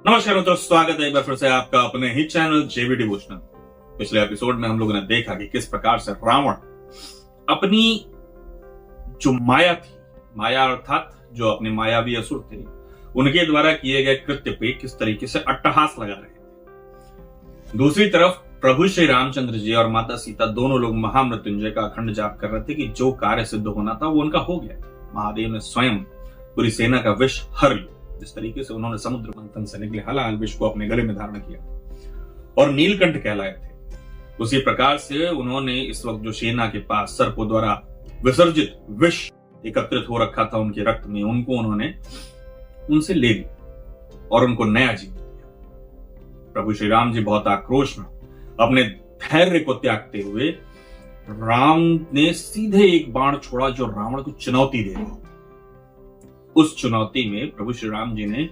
नमस्कार मित्रों, स्वागत है एक बार फिर से आपका अपने ही चैनल जेवी डिवोशनल। पिछले एपिसोड में हम लोगों ने देखा कि किस प्रकार से रावण अपनी जो माया थी, माया अर्थात जो अपने मायावी असुर थे, उनके द्वारा किए गए कृत्य पे किस तरीके से अट्टहास लगा रहे थे। दूसरी तरफ प्रभु श्री रामचंद्र जी और माता सीता दोनों लोग महामृत्युंजय का अखंड जाप कर रहे थे कि जो कार्य सिद्ध होना था वो उनका हो गया। महादेव ने स्वयं पूरी सेना का विष हर लिया। जिस तरीके से उन्होंने समुद्र मंथन से निकले हलाहल विष को अपने गले में धारण किया और नीलकंठ कहलाए थे, उसी प्रकार से उन्होंने इस वक्त जो सेना के पास सर्पों द्वारा विसर्जित विष एकत्रित हो रखा था उनके रक्त में, उनको उन्होंने उनसे ले लिया और उनको नया जीवन दिया। प्रभु श्री राम जी बहुत आक्रोश में अपने धैर्य को त्यागते हुए राम ने सीधे एक बाण छोड़ा जो रावण को चुनौती दे रहा। उस चुनौती में प्रभु श्री राम जी ने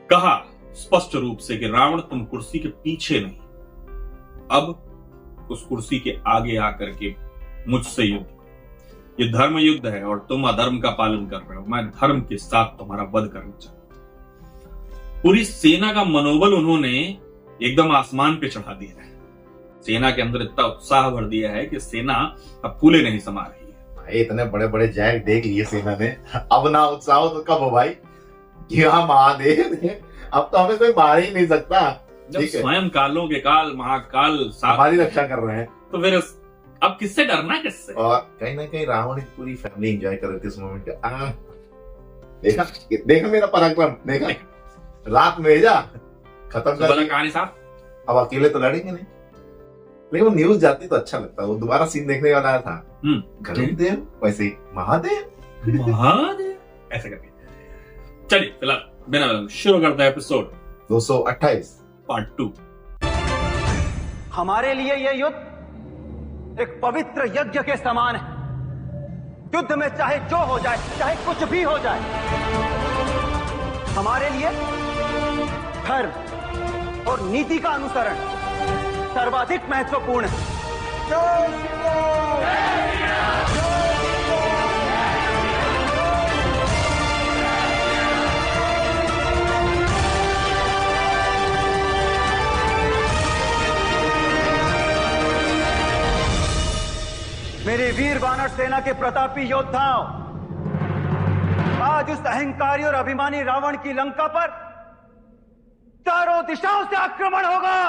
कहा स्पष्ट रूप से कि रावण, तुम कुर्सी के पीछे नहीं, अब उस कुर्सी के आगे आकर के मुझसे युद्ध करो। ये धर्म युद्ध है और तुम अधर्म का पालन कर रहे हो। मैं धर्म के साथ तुम्हारा वध करना चाहता हूं। पूरी सेना का मनोबल उन्होंने एकदम आसमान पे चढ़ा दिया है। सेना के अंदर इतना उत्साह भर दिया है कि सेना अब फूले नहीं समा रही है। इतने बड़े बड़े जैक देख लिए सेना ने, अब ना उत्साह तो कब हो भाई? हाँ महादेव ने, अब तो हमें कोई मार ही नहीं सकता। जब स्वयं कालों के काल महाकाल हमारी रक्षा कर रहे हैं तो फिर अब किससे डरना है, किससे? और कहीं ना कहीं रावण की पूरी फैमिली एंजॉय कर रही थी इस मोमेंट का। देखा देखा मेरा पराक्रम, देखा रात में जा खत्म कर कहानी साहब। अब अकेले तो लड़ेंगे नहीं, लेकिन वो न्यूज जाती तो अच्छा लगता। वो दोबारा सीन देखने वाला था। गरुड़देव वैसे ही महादेव ऐसे करके चलिए फिलहाल बिना शुरू करते हैं एपिसोड 228 पार्ट 2। हमारे लिए यह युद्ध एक पवित्र यज्ञ के समान है। युद्ध में चाहे जो हो जाए, चाहे कुछ भी हो जाए, हमारे लिए धर्म और नीति का अनुसरण सर्वाधिक महत्वपूर्ण है। मेरे वीर वानर सेना के प्रतापी योद्धाओं, आज उस अहंकारी और अभिमानी रावण की लंका पर चारों दिशाओं से आक्रमण होगा।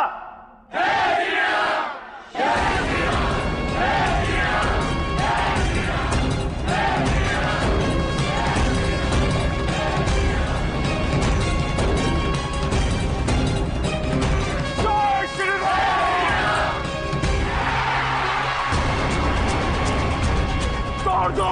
तोड़ दो।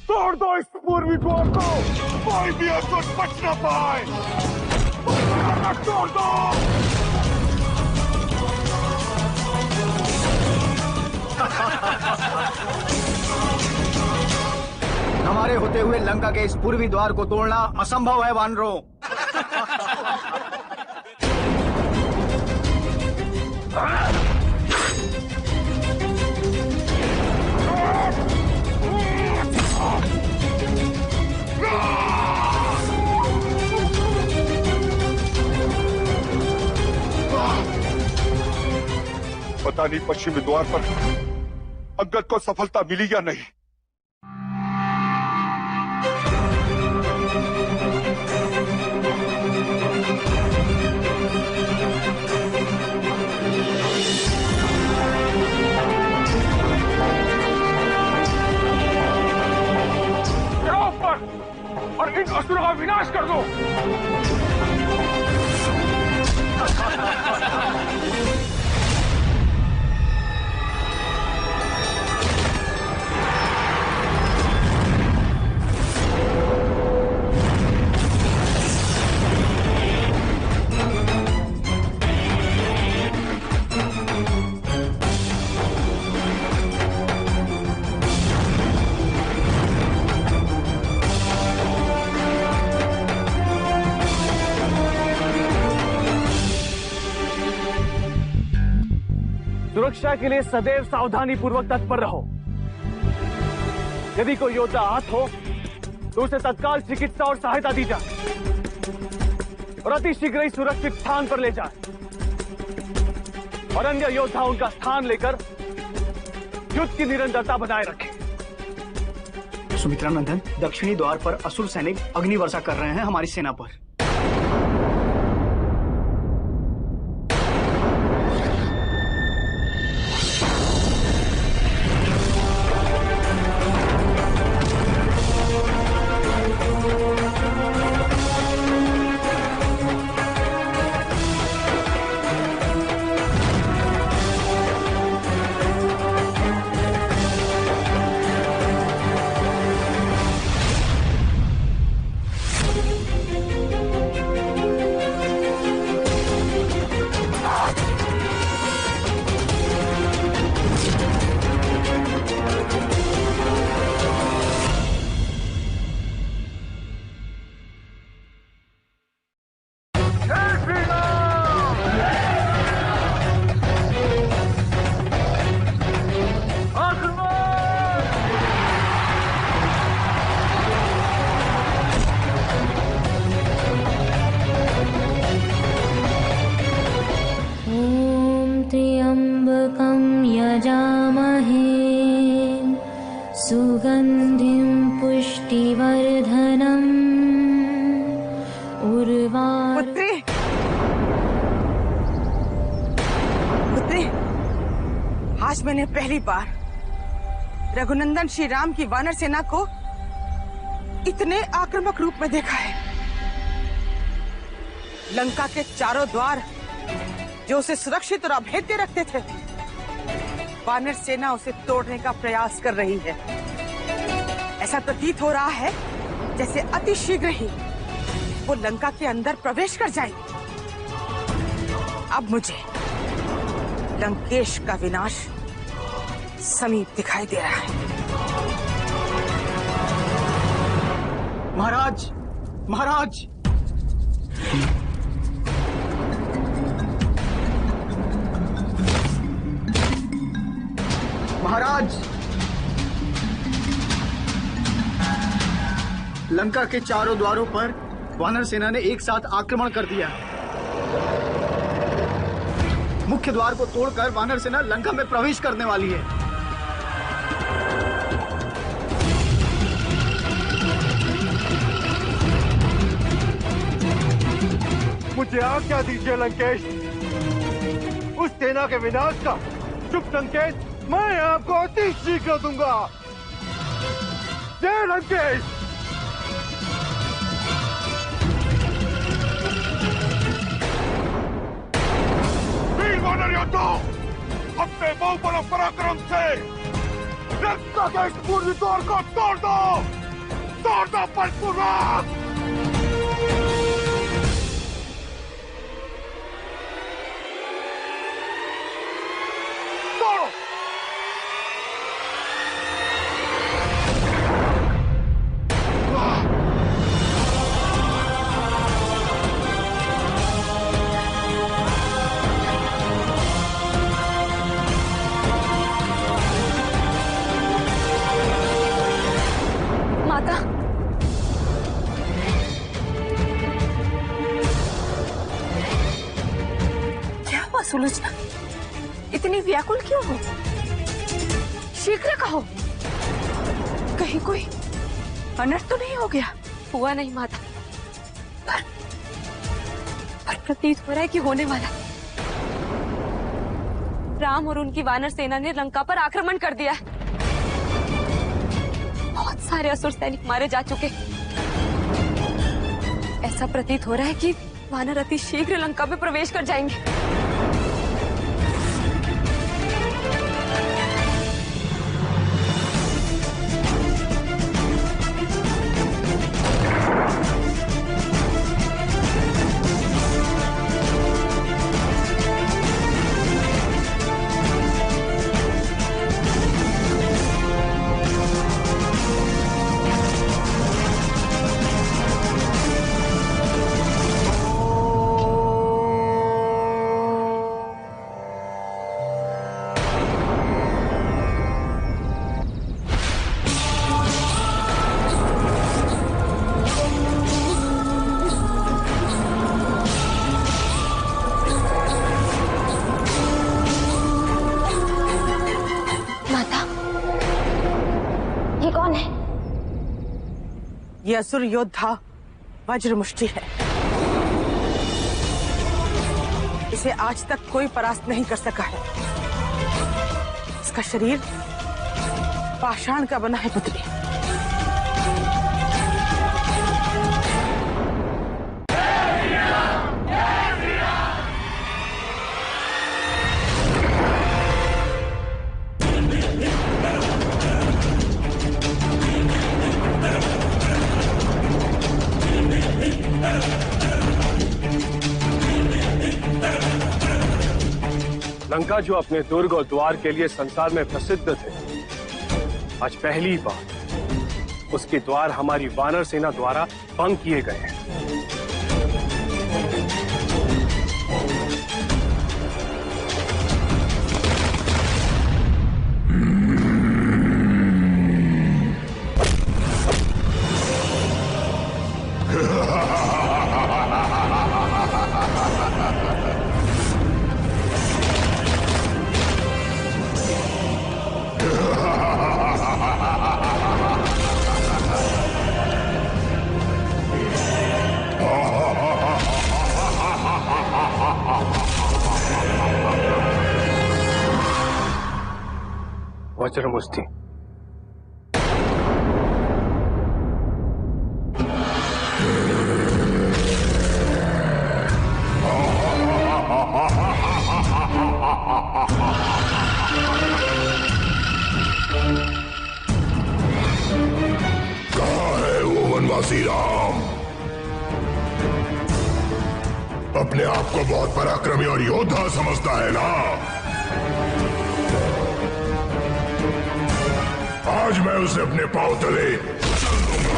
तोड़ दो इस पूर्वी द्वार को, कोई भी असुर बच ना पाए। तोड़ दो। हमारे होते हुए लंका के इस पूर्वी द्वार को तोड़ना असंभव है वानरों। पता नहीं पश्चिमी द्वार पर अंगद को सफलता मिली या नहीं। और इन असुरों का विनाश कर दो। सुरक्षा के लिए सदैव सावधानी पूर्वक तत्पर रहो। यदि कोई योद्धा आहत हो तो उसे तत्काल चिकित्सा और सहायता दी जाए और अतिशीघ्र ही सुरक्षित स्थान पर ले जाए और अन्य योद्धा उनका स्थान लेकर युद्ध की निरंतरता बनाए रखें। सुमित्रा नंदन, दक्षिणी द्वार पर असुर सैनिक अग्निवर्षा कर रहे हैं हमारी सेना पर। त्र्यम्बकं यजामहे सुगन्धिं पुष्टिवर्धनम् पुत्री, पुत्री, आज मैंने पहली बार रघुनंदन श्री राम की वानर सेना को इतने आक्रामक रूप में देखा है। लंका के चारों द्वार जो उसे सुरक्षित और अभेद्य रखते थे, वानर सेना उसे तोड़ने का प्रयास कर रही है। ऐसा प्रतीत हो रहा है जैसे अतिशीघ्र ही वो लंका के अंदर प्रवेश कर जाएगी। अब मुझे लंकेश का विनाश समीप दिखाई दे रहा है। महाराज, महाराज, महाराज, लंका के चारों द्वारों पर वानर सेना ने एक साथ आक्रमण कर दिया। मुख्य द्वार को तोड़कर वानर सेना लंका में प्रवेश करने वाली है। मुझे आज्ञा दीजिए लंकेश, उस सेना के विनाश का शुभ संकेत मैं आपको अति शीघ्र दूंगा। जय लंकेश। वीर वानर योद्धाओ, अपने बहुबल पराक्रम से लंका के इस पूर्वी द्वार को तोड़ दो, तोड़ दो बलपूर्वक। सुलोचना, इतनी व्याकुल क्यों हो? शीघ्र कहो, कहीं कोई अनर्थ तो नहीं हो गया? हुआ नहीं माता, पर प्रतीत हो रहा है कि होने वाला। राम और उनकी वानर सेना ने लंका पर आक्रमण कर दिया है। बहुत सारे असुर सैनिक मारे जा चुके। ऐसा प्रतीत हो रहा है कि वानर अति शीघ्र लंका में प्रवेश कर जाएंगे। ये असुर योद्धा वज्रमुष्टि है। इसे आज तक कोई परास्त नहीं कर सका है। इसका शरीर पाषाण का बना है पुत्री। लंका जो अपने दुर्ग और द्वार के लिए संसार में प्रसिद्ध थे, आज पहली बार उसके द्वार हमारी वानर सेना द्वारा भंग किए गए हैं। वज्रमुष्टि। कहाँ है वो वनवासी राम? अपने आप को बहुत पराक्रमी और योद्धा समझता है ना? आज मैं उसे अपने पांव तले कुचल दूंगा।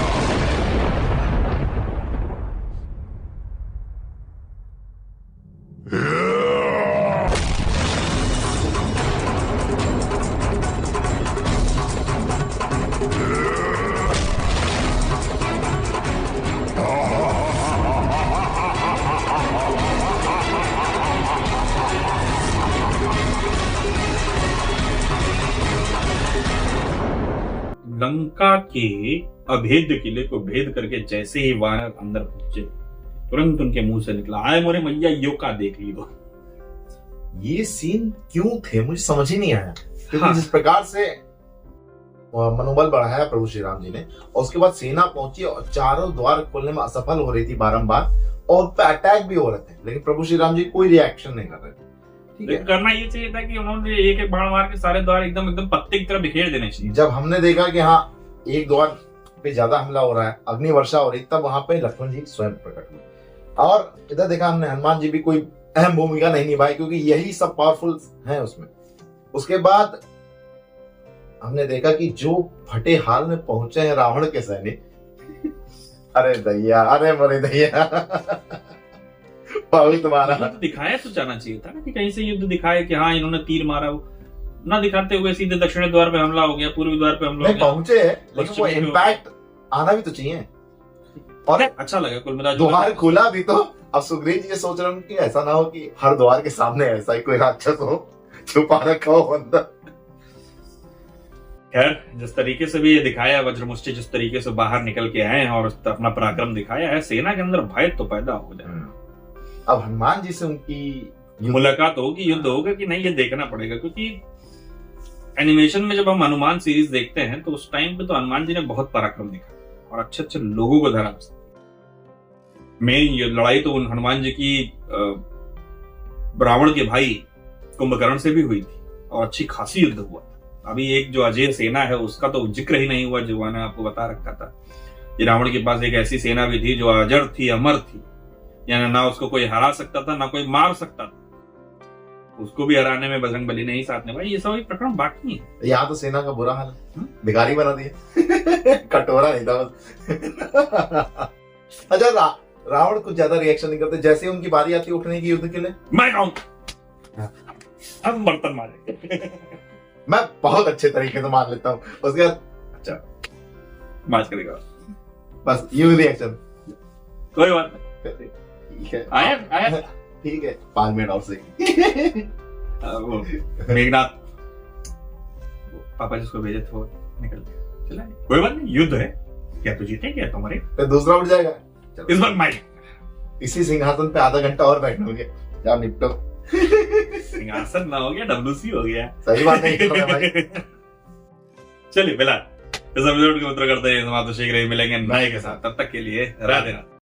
लंका के अभेद्य किले को भेद करके जैसे ही वानर अंदर पहुंचे, तुरंत उनके मुंह से निकला, आए मोरे मैया यो का देख ली। ये सीन क्यों थे मुझे समझ ही नहीं आया, क्योंकि हाँ। जिस प्रकार से मनोबल बढ़ाया प्रभु श्री राम जी ने, और उसके बाद सेना पहुंची और चारों द्वार खोलने में असफल हो रही थी बारंबार, और उन पे अटैक भी हो रहे थे, लेकिन प्रभु श्री राम जी कोई रिएक्शन नहीं कर रहे थे। ठीक है, करना ये चाहिए था कि उन्होंने एक एक बाण मार के सारे द्वार एकदम एकदम पत्ते की तरह बिखेर देने चाहिए। जब हमने देखा कि हाँ एक द्वार पे ज्यादा हमला हो रहा है, अग्नि वर्षा हो रही, तब वहां पे लक्ष्मण जी स्वयं प्रकट हुए। और इधर देखा हमने हनुमान जी भी कोई अहम भूमिका नहीं निभाई, क्योंकि यही सब पावरफुल हैं उसमें। उसके बाद हमने देखा कि जो फटे हाल में पहुंचे हैं रावण के सैनिक, अरे दैया, अरे मरे दैया, बहुत मारा। युद्ध दिखाया तो जाना चाहिए था ना, कि कहीं से युद्ध दिखाए कि हाँ इन्होंने तीर मारा, वो ना दिखाते हुए सीधे दक्षिणी द्वार पे हमला हो गया, पूर्वी द्वार पे हमला हो नहीं गया। पहुंचे हैं, लेकिन वो इम्पैक्ट आना भी तो चाहिए। और अच्छा लगा कुल मिला द्वार खुला भी तो अब सुग्रीव जी ये सोच रहे हैं कि ऐसा ना हो कि हर द्वार के सामने ऐसा ही कोई राक्षस हो छुपा रखा हो अंदर। खैर, जिस तरीके से भी ये दिखाया, वज्रमुष्टि जिस तरीके से बाहर निकल के आए हैं और अपना पराक्रम दिखाया है, सेना के अंदर भय तो पैदा हो जाए। अब हनुमान जी से उनकी मुलाकात होगी, युद्ध होगा कि नहीं, ये देखना पड़ेगा। क्योंकि एनिमेशन में जब हम हनुमान सीरीज देखते हैं तो उस टाइम पे तो हनुमान जी ने बहुत पराक्रम दिखा और अच्छे अच्छे लोगों को धरा। मेन ये लड़ाई तो हनुमान जी की रावण के भाई कुंभकर्ण से भी हुई थी और अच्छी खासी युद्ध हुआ। अभी एक जो अजय सेना है उसका तो जिक्र ही नहीं हुआ, जो मैंने आपको बता रखा था। ये रावण के पास एक ऐसी सेना भी थी जो अजर थी, अमर थी, यानी ना उसको कोई हरा सकता था ना कोई मार सकता था। उसको भी हराने में बजरंगबली ने ही साथ निभाया। ये सब प्रकरण बाकी है। यहाँ तो सेना का बुरा हाल है, भिखारी बना दिया कटोरा नहीं था बस। अच्छा, रावण कुछ ज्यादा रिएक्शन नहीं करते, जैसे ही उनकी बारी आती उठने की युद्ध के लिए, मैं कहूं हम बर्तन मारे मैं बहुत अच्छे तरीके से मार लेता हूँ। उसके बाद अच्छा मार करेगा, बस ये रिएक्शन, कोई बात नहीं, ठीक है आया ठीक है, 5 मिनट और से वो मेघनाथ पापा जिसको भेजे थे वो निकल गया, चला कोई बात नहीं, युद्ध है। क्या तू जीते क्या तुम्हारे? तो दूसरा उठ जाएगा। चलो, इस बार मैं इसी सिंहासन पे आधा घंटा और बैठोगे, जाओ निपटो। सिंहासन ना हो गया, डब्ल्यूसी हो गया। सही बात नहीं कर रहे भाई। चलिए फिलहाल इस एपिसोड को उत्तर करते हैं समाप्त। शीघ्र ही मिलेंगे नए के साथ, तब तक के लिए राधे राधे।